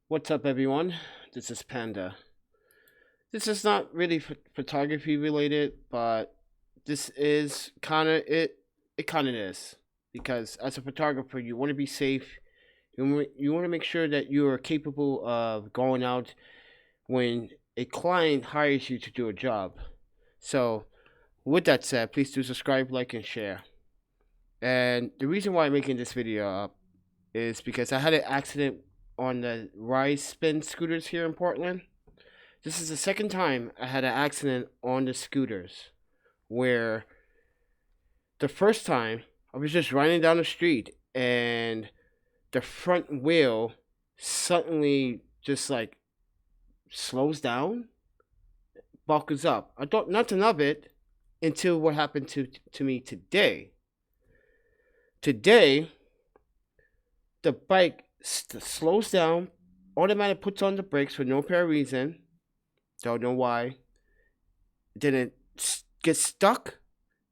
What's up, everyone? This is Panda. This is not really photography related, but this is kind of it. It kind of is because as a photographer, you want to be safe. You want to make sure that you are capable of going out when a client hires you to do a job. So, with that said, please do subscribe, like, and share. And the reason why I'm making this video up is because I had an accident on the RIDESPIN scooters here in Portland. This is the second time I had an accident on the scooters, where the first time I was just riding down the street and the front wheel suddenly just like slows down, buckles up. I thought nothing of it until what happened to me today. Today, the bike slows down, automatic puts on the brakes for no apparent reason. Don't know why. Then it gets stuck.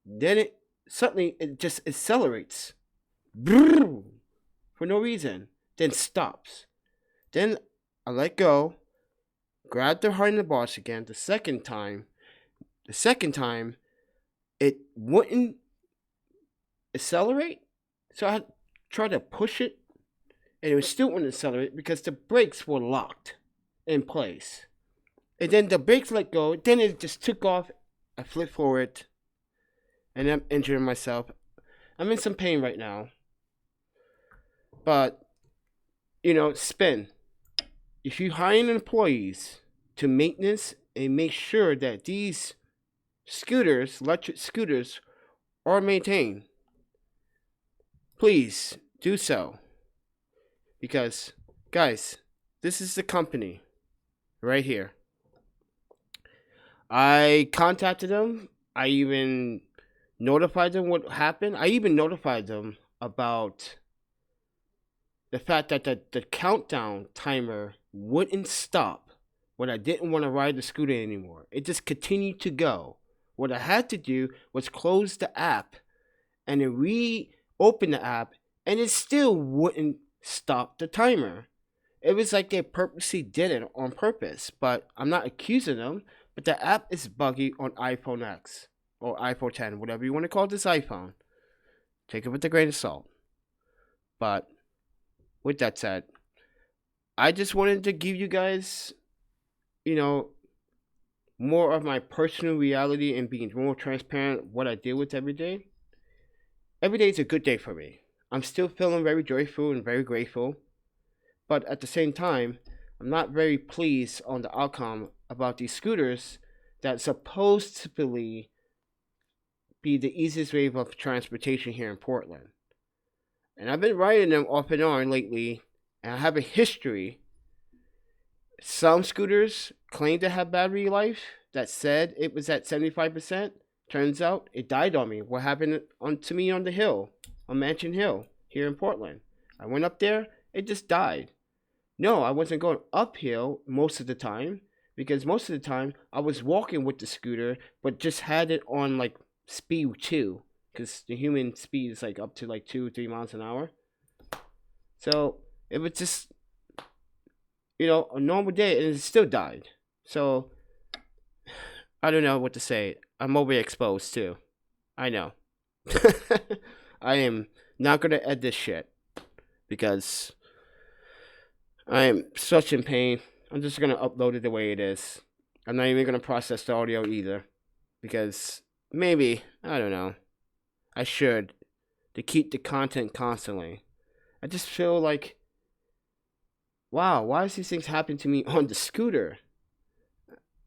Then it suddenly it just accelerates for no reason. Then stops. Then I let go, grab the handlebars again. The second time, it wouldn't accelerate. So I tried to push it, and it still wouldn't accelerate because the brakes were locked in place. And then the brakes let go. Then it just took off. I flipped forward, and I'm injuring myself. I'm in some pain right now. But, spin. If you hire employees to maintenance and make sure that these scooters, electric scooters, are maintained, please do so. Because, guys, this is the company right here. I contacted them. I even notified them what happened. I even notified them about the fact that the countdown timer wouldn't stop when I didn't want to ride the scooter anymore. It just continued to go. What I had to do was close the app and then reopen the app, and it still wouldn't stop the timer. It was like they purposely did it on purpose, but I'm not accusing them. But the app is buggy on iPhone X or iPhone 10, whatever you want to call this iPhone. Take it with a grain of salt. But with that said, I just wanted to give you guys, more of my personal reality and being more transparent what I deal with every day. Every day is a good day for me. I'm still feeling very joyful and very grateful. But at the same time, I'm not very pleased on the outcome about these scooters that supposedly be the easiest way of transportation here in Portland. And I've been riding them off and on lately, and I have a history. Some scooters claim to have battery life that said it was at 75%. Turns out it died on me. What happened to me on the hill, on Mansion Hill, here in Portland. I went up there, it just died. No, I wasn't going uphill most of the time, because most of the time I was walking with the scooter, but just had it on like speed 2, because the human speed is like up to like 2 or 3 miles an hour. So it was just, a normal day, and it still died. So I don't know what to say. I'm overexposed too. I know. I am not gonna edit this shit because I am such in pain. I'm just gonna upload it the way it is. I'm not even gonna process the audio either, because maybe, I don't know, I should, to keep the content constantly. I just feel like, wow, why is these things happening to me on the scooter?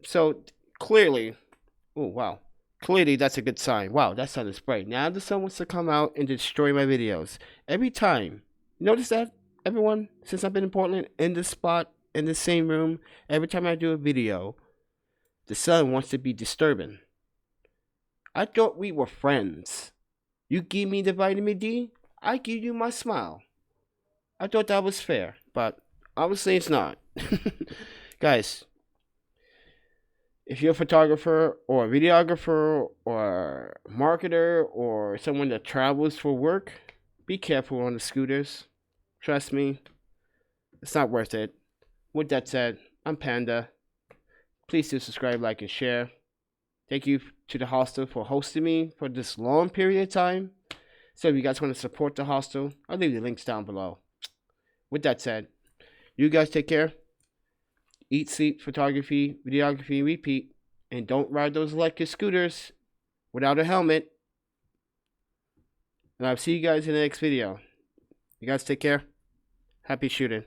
So clearly, oh wow, clearly that's a good sign. Wow, that sun is bright. Now the sun wants to come out and destroy my videos every time. Notice that, everyone? Since I've been in Portland, in this spot, in the same room, every time I do a video, the sun wants to be disturbing. I thought we were friends. You give me the vitamin D, I give you my smile. I thought that was fair, but obviously it's not. Guys, if you're a photographer or a videographer or a marketer or someone that travels for work, be careful on the scooters. Trust me, it's not worth it. With that said, I'm Panda. Please do subscribe, like, and share. Thank you to the hostel for hosting me for this long period of time. So if you guys want to support the hostel, I'll leave the links down below. With that said, you guys take care. Eat, sleep, photography, videography, repeat. And don't ride those electric scooters without a helmet. And I'll see you guys in the next video. You guys take care. Happy shooting.